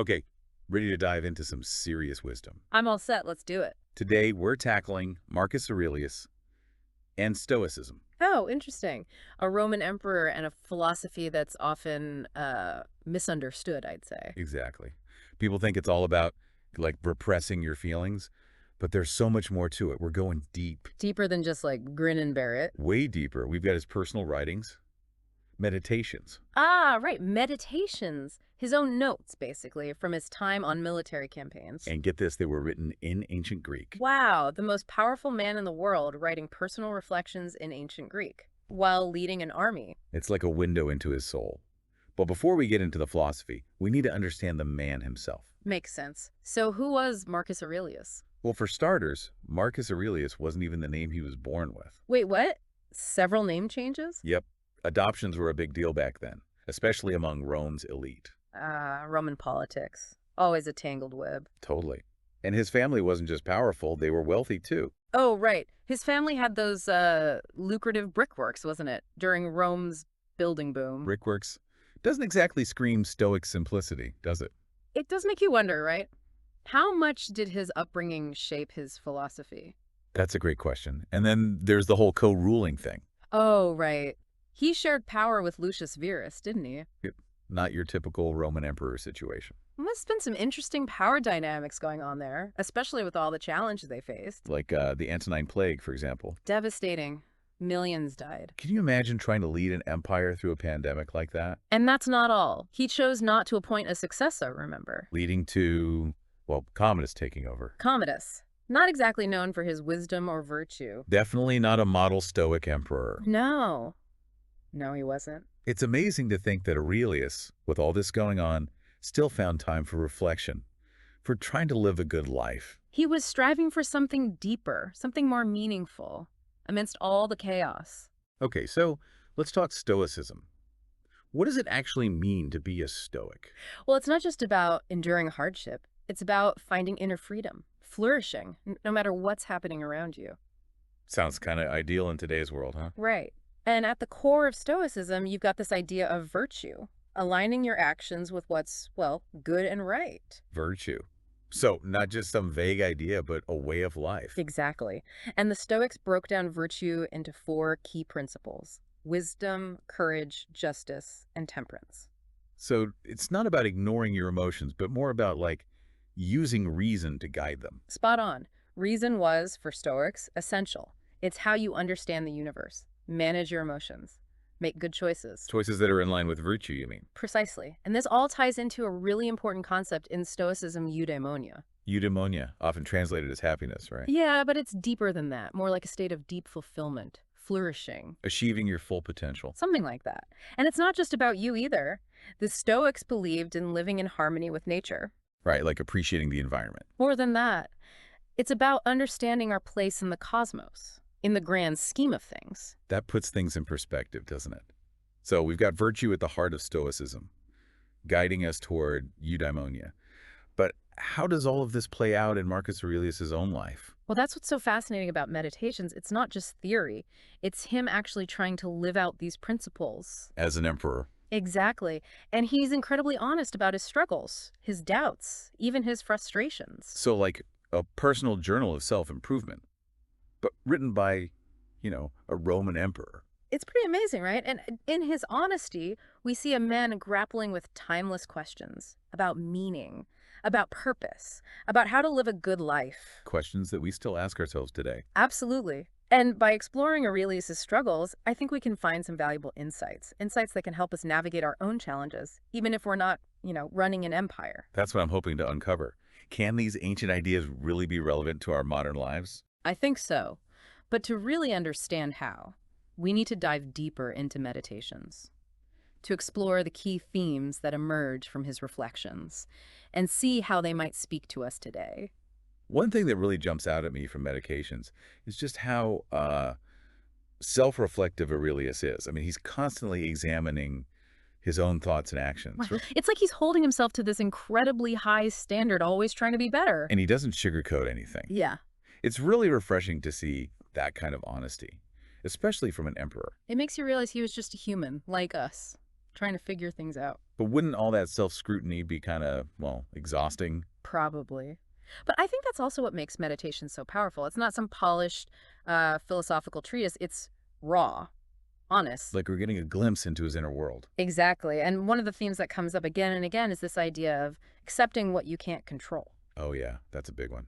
Okay, ready to dive into some serious wisdom. I'm all set. Let's do it. Today, we're tackling Marcus Aurelius and Stoicism. Oh, interesting. A Roman emperor and a philosophy that's often misunderstood, I'd say. Exactly. People think it's all about, like, repressing your feelings, but there's so much more to it. We're going deep, Deeper than just like grin and bear it. way deeper. We've got his personal writings, meditations. Ah, right. Meditations. His own notes, basically, from his time on military campaigns. And get this, they were written in ancient Greek. Wow, the most powerful man in the world writing personal reflections in ancient Greek while leading an army. It's like a window into his soul. But before we get into the philosophy, we need to understand the man himself. Makes sense. So who was Marcus Aurelius? Well, for starters, Marcus Aurelius wasn't even the name he was born with. Wait, what? Several name changes? Yep, adoptions were a big deal back then, especially among Rome's elite. Roman politics. Always a tangled web. Totally. And his family wasn't just powerful, they were wealthy too. Oh, right. His family had those lucrative brickworks, wasn't it? During Rome's building boom. Brickworks doesn't exactly scream Stoic simplicity, does it? It does make you wonder, right? How much did his upbringing shape his philosophy? That's a great question. And then there's the whole co-ruling thing. Oh, right. He shared power with Lucius Verus, didn't he? Yep. Not your typical Roman emperor situation. Must have been some interesting power dynamics going on there, especially with all the challenges they faced. Like the Antonine Plague, for example. Devastating. Millions died. Can you imagine trying to lead an empire through a pandemic like that? And that's not all. He chose not to appoint a successor, remember? Leading to, well, Commodus taking over. Commodus. Not exactly known for his wisdom or virtue. Definitely not a model Stoic emperor. No. No, he wasn't. It's amazing to think that Aurelius, with all this going on, still found time for reflection, for trying to live a good life. He was striving for something deeper, something more meaningful, amidst all the chaos. Okay, so let's talk Stoicism. What does it actually mean to be a Stoic? Well, it's not just about enduring hardship. It's about finding inner freedom, flourishing, no matter what's happening around you. Sounds kind of ideal in today's world, huh? Right. And at the core of Stoicism, you've got this idea of virtue, aligning your actions with what's, well, good and right. Virtue. So not just some vague idea, but a way of life. Exactly. And the Stoics broke down virtue into 4 key principles: wisdom, courage, justice, and temperance. So it's not about ignoring your emotions, but more about, like, using reason to guide them. Spot on. Reason was, for Stoics, essential. It's how you understand the universe, manage your emotions, make good choices. Choices that are in line with virtue, you mean? Precisely. And this all ties into a really important concept in Stoicism, eudaimonia. Eudaimonia, often translated as happiness, right? Yeah, but it's deeper than that, more like a state of deep fulfillment, flourishing, Achieving your full potential. something like that. And it's not just about you either. The Stoics believed in living in harmony with nature. Right, like appreciating the environment. More than that, it's about understanding our place in the cosmos, in the grand scheme of things. That puts things in perspective, doesn't it? So we've got virtue at the heart of Stoicism, guiding us toward eudaimonia. But how does all of this play out in Marcus Aurelius' own life? Well, that's what's so fascinating about meditations. It's not just theory. It's him actually trying to live out these principles. As an emperor. Exactly. And he's incredibly honest about his struggles, his doubts, even his frustrations. So like a personal journal of self-improvement, but written by, a Roman emperor. It's pretty amazing, right? And in his honesty, we see a man grappling with timeless questions about meaning, about purpose, about how to live a good life. Questions that we still ask ourselves today. Absolutely. And by exploring Aurelius' struggles, I think we can find some valuable insights that can help us navigate our own challenges, even if we're not, running an empire. That's what I'm hoping to uncover. Can these ancient ideas really be relevant to our modern lives? I think so. But to really understand how, we need to dive deeper into meditations, to explore the key themes that emerge from his reflections, and see how they might speak to us today. One thing that really jumps out at me from Meditations is just how self-reflective Aurelius is. I mean, he's constantly examining his own thoughts and actions. It's like he's holding himself to this incredibly high standard, always trying to be better. And he doesn't sugarcoat anything. Yeah. It's really refreshing to see that kind of honesty, especially from an emperor. It makes you realize he was just a human, like us, trying to figure things out. But wouldn't all that self-scrutiny be kind of, well, exhausting? Probably. But I think that's also what makes meditation so powerful. It's not some polished philosophical treatise. It's raw, honest. Like we're getting a glimpse into his inner world. Exactly. And one of the themes that comes up again and again is this idea of accepting what you can't control. Oh yeah, that's a big one,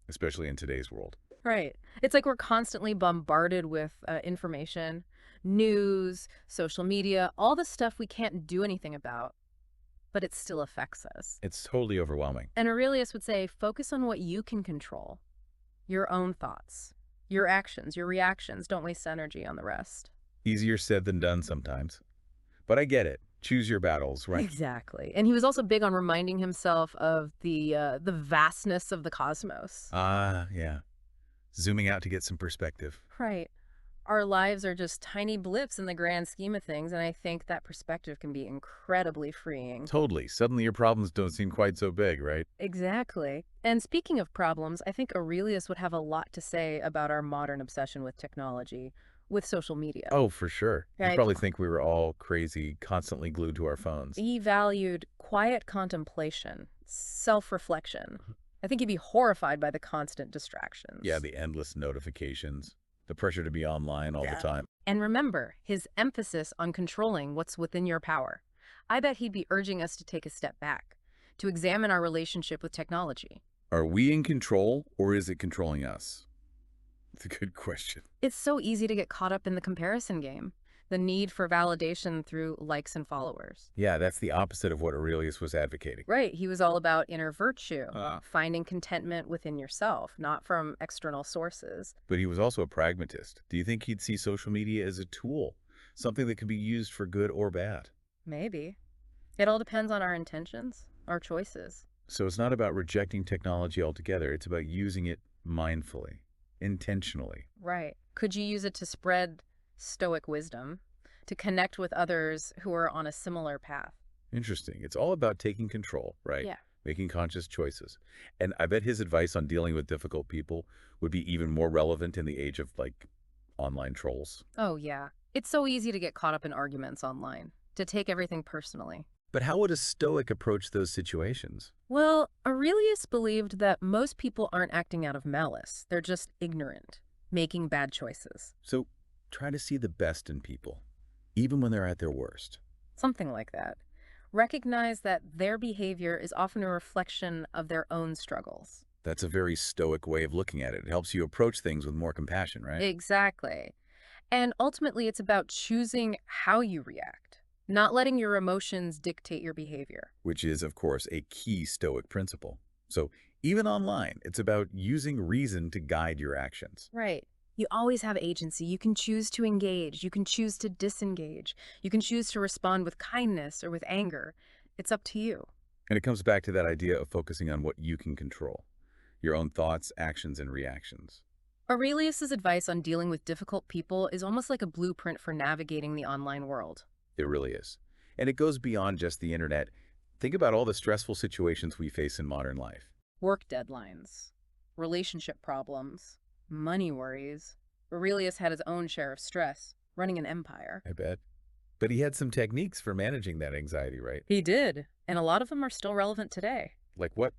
especially in today's world. Right. It's like we're constantly bombarded with information, news, social media, all the stuff we can't do anything about, but it still affects us. It's totally overwhelming. And Aurelius would say, focus on what you can control, your own thoughts, your actions, your reactions. Don't waste energy on the rest. Easier said than done sometimes. But I get it. Choose your battles, right? Exactly. And he was also big on reminding himself of the vastness of the cosmos. Ah, yeah. Zooming out to get some perspective. Right. Our lives are just tiny blips in the grand scheme of things, and I think that perspective can be incredibly freeing. Totally. Suddenly your problems don't seem quite so big, right? Exactly. And speaking of problems, I think Aurelius would have a lot to say about our modern obsession with technology, with social media. Oh, for sure. You Right. probably think we were all crazy, constantly glued to our phones. He valued quiet contemplation, self-reflection. I think he'd be horrified by the constant distractions. Yeah, the endless notifications, the pressure to be online all the time. And remember, his emphasis on controlling what's within your power. I bet he'd be urging us to take a step back, to examine our relationship with technology. Are we in control or is it controlling us? It's a good question. It's so easy to get caught up in the comparison game, the need for validation through likes and followers. Yeah, that's the opposite of what Aurelius was advocating. Right, he was all about inner virtue, Ah. finding contentment within yourself, not from external sources. But he was also a pragmatist. Do you think he'd see social media as a tool, something that could be used for good or bad? Maybe. It all depends on our intentions, our choices. So it's not about rejecting technology altogether. It's about using it mindfully, intentionally. Right. Could you use it to spread Stoic wisdom, to connect with others who are on a similar path? Interesting. It's all about taking control, right? Yeah. Making conscious choices. And I bet his advice on dealing with difficult people would be even more relevant in the age of, like, online trolls. Oh, yeah. It's so easy to get caught up in arguments online, to take everything personally. But how would a Stoic approach those situations? Well, Aurelius believed that most people aren't acting out of malice. They're just ignorant, making bad choices. So try to see the best in people, even when they're at their worst. Something like that. Recognize that their behavior is often a reflection of their own struggles. That's a very Stoic way of looking at it. It helps you approach things with more compassion, right? Exactly. And ultimately, it's about choosing how you react, not letting your emotions dictate your behavior. Which is, of course, a key Stoic principle. So even online, it's about using reason to guide your actions. Right. You always have agency. You can choose to engage. You can choose to disengage. You can choose to respond with kindness or with anger. It's up to you. And it comes back to that idea of focusing on what you can control, your own thoughts, actions, and reactions. Aurelius's advice on dealing with difficult people is almost like a blueprint for navigating the online world. It really is. And it goes beyond just the internet. Think about all the stressful situations we face in modern life. Work deadlines, relationship problems, money worries. Aurelius had his own share of stress, running an empire. I bet. But he had some techniques for managing that anxiety, right? He did, and a lot of them are still relevant today. Like what?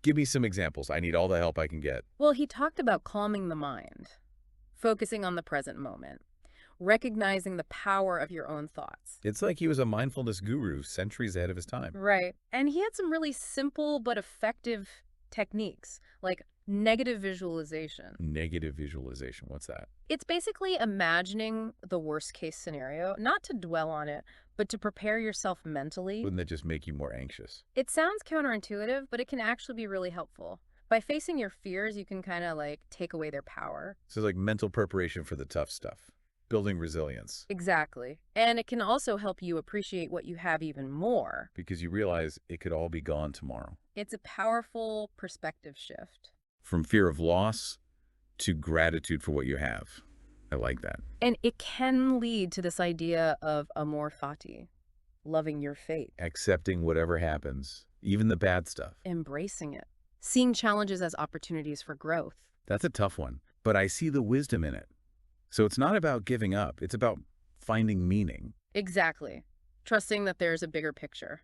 Give me some examples. I need all the help I can get. Well, he talked about calming the mind, focusing on the present moment, recognizing the power of your own thoughts. It's like he was a mindfulness guru centuries ahead of his time. Right. And he had some really simple but effective techniques, like negative visualization. Negative visualization. What's that? It's basically imagining the worst case scenario, not to dwell on it, but to prepare yourself mentally. Wouldn't that just make you more anxious? It sounds counterintuitive, but it can actually be really helpful. By facing your fears, you can kind of like take away their power. So it's like mental preparation for the tough stuff, building resilience, Exactly. And it can also help you appreciate what you have even more. because you realize it could all be gone tomorrow. It's a powerful perspective shift. From fear of loss to gratitude for what you have. I like that. And it can lead to this idea of amor fati, loving your fate, Accepting whatever happens, even the bad stuff. embracing it, seeing challenges as opportunities for growth. That's a tough one, but I see the wisdom in it. So it's not about giving up. It's about finding meaning. Exactly. trusting that there's a bigger picture,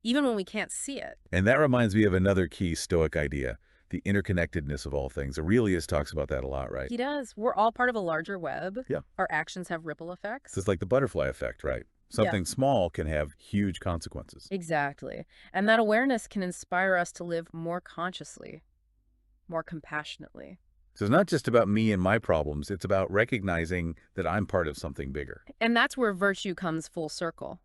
even when we can't see it. And that reminds me of another key Stoic idea, the interconnectedness of all things. Aurelius talks about that a lot, right? He does. We're all part of a larger web. Yeah. Our actions have ripple effects. So it's like the butterfly effect, right? Yeah. Something small can have huge consequences. Exactly. And that awareness can inspire us to live more consciously, more compassionately. So it's not just about me and my problems. It's about recognizing that I'm part of something bigger. And that's where virtue comes full circle.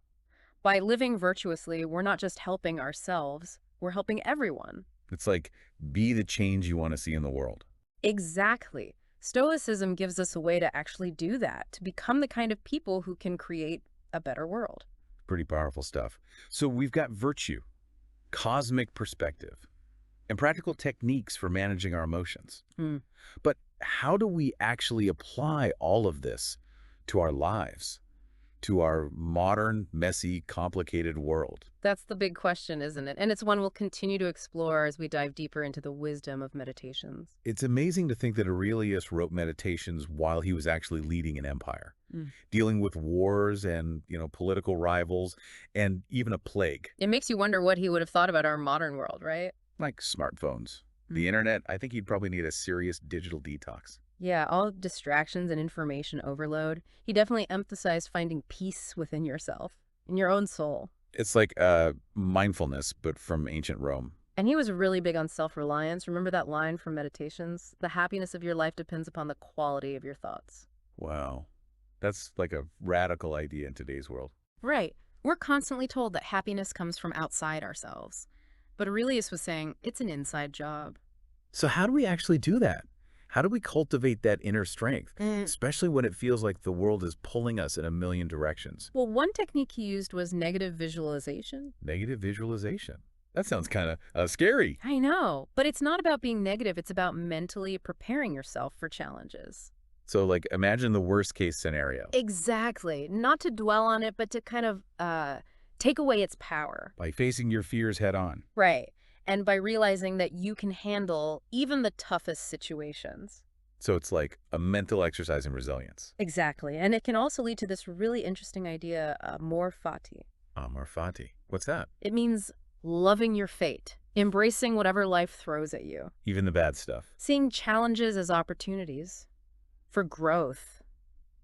By living virtuously, we're not just helping ourselves, we're helping everyone. It's like, be the change you want to see in the world. Exactly. Stoicism gives us a way to actually do that, to become the kind of people who can create a better world. Pretty powerful stuff. So we've got virtue, cosmic perspective, and practical techniques for managing our emotions. Hmm. But how do we actually apply all of this to our lives, to our modern, messy, complicated world? That's the big question, isn't it? And it's one we'll continue to explore as we dive deeper into the wisdom of meditations. It's amazing to think that Aurelius wrote Meditations while he was actually leading an empire, Mm. dealing with wars and, political rivals, and even a plague, It makes you wonder what he would have thought about our modern world, right? like smartphones. Mm. The internet, I think he'd probably need a serious digital detox. Yeah, all distractions and information overload. He definitely emphasized finding peace within yourself, in your own soul. It's like mindfulness, but from ancient Rome. And he was really big on self-reliance. Remember that line from Meditations? The happiness of your life depends upon the quality of your thoughts. Wow. That's like a radical idea in today's world. Right. We're constantly told that happiness comes from outside ourselves. But Aurelius was saying it's an inside job. So how do we actually do that? How do we cultivate that inner strength, especially when it feels like the world is pulling us in a million directions? Well, one technique he used was negative visualization. Negative visualization. That sounds kind of scary. I know, but it's not about being negative. It's about mentally preparing yourself for challenges. So like imagine the worst case scenario. Exactly. Not to dwell on it, but to kind of take away its power. By facing your fears head on. Right. And by realizing that you can handle even the toughest situations. So it's like a mental exercise in resilience. Exactly. And it can also lead to this really interesting idea, amor fati. Amor fati. What's that? It means loving your fate, embracing whatever life throws at you, Even the bad stuff. seeing challenges as opportunities for growth,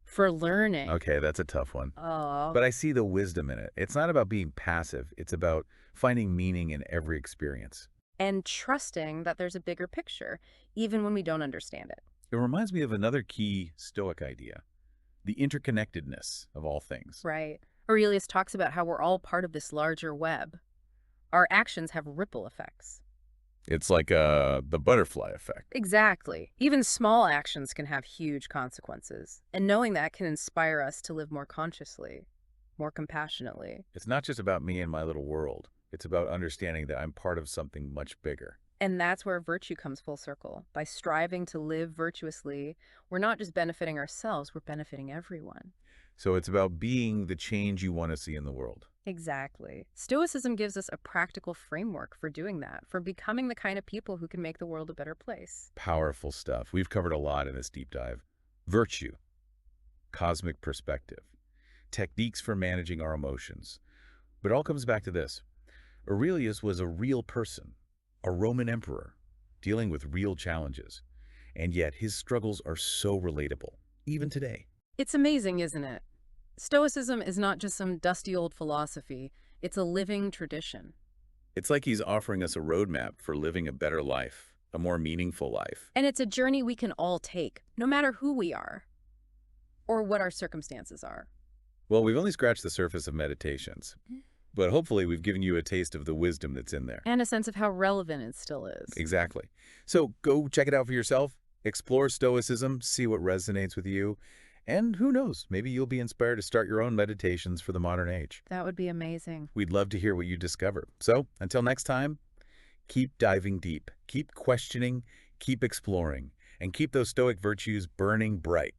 for learning. Okay, that's a tough one. Oh, But I see the wisdom in it. It's not about being passive. It's about finding meaning in every experience. and trusting that there's a bigger picture, even when we don't understand it. It reminds me of another key Stoic idea, the interconnectedness of all things. Right. Aurelius talks about how we're all part of this larger web. Our actions have ripple effects. It's like the butterfly effect. Exactly. Even small actions can have huge consequences. And knowing that can inspire us to live more consciously, more compassionately. It's not just about me and my little world. It's about understanding that I'm part of something much bigger. And that's where virtue comes full circle. By striving to live virtuously, we're not just benefiting ourselves, we're benefiting everyone. So it's about being the change you want to see in the world. Exactly. Stoicism gives us a practical framework for doing that, for becoming the kind of people who can make the world a better place. Powerful stuff. We've covered a lot in this deep dive. Virtue, cosmic perspective, techniques for managing our emotions. But it all comes back to this. Aurelius was a real person, a Roman emperor, dealing with real challenges. And yet his struggles are so relatable, even today. It's amazing, isn't it? Stoicism is not just some dusty old philosophy, it's a living tradition. It's like he's offering us a roadmap for living a better life, a more meaningful life. And it's a journey we can all take, no matter who we are or what our circumstances are. Well, we've only scratched the surface of meditations, but hopefully we've given you a taste of the wisdom that's in there. And a sense of how relevant it still is. Exactly. So go check it out for yourself, explore Stoicism, see what resonates with you, and who knows, maybe you'll be inspired to start your own meditations for the modern age. That would be amazing. We'd love to hear what you discover. So until next time, keep diving deep, keep questioning, keep exploring, and keep those Stoic virtues burning bright.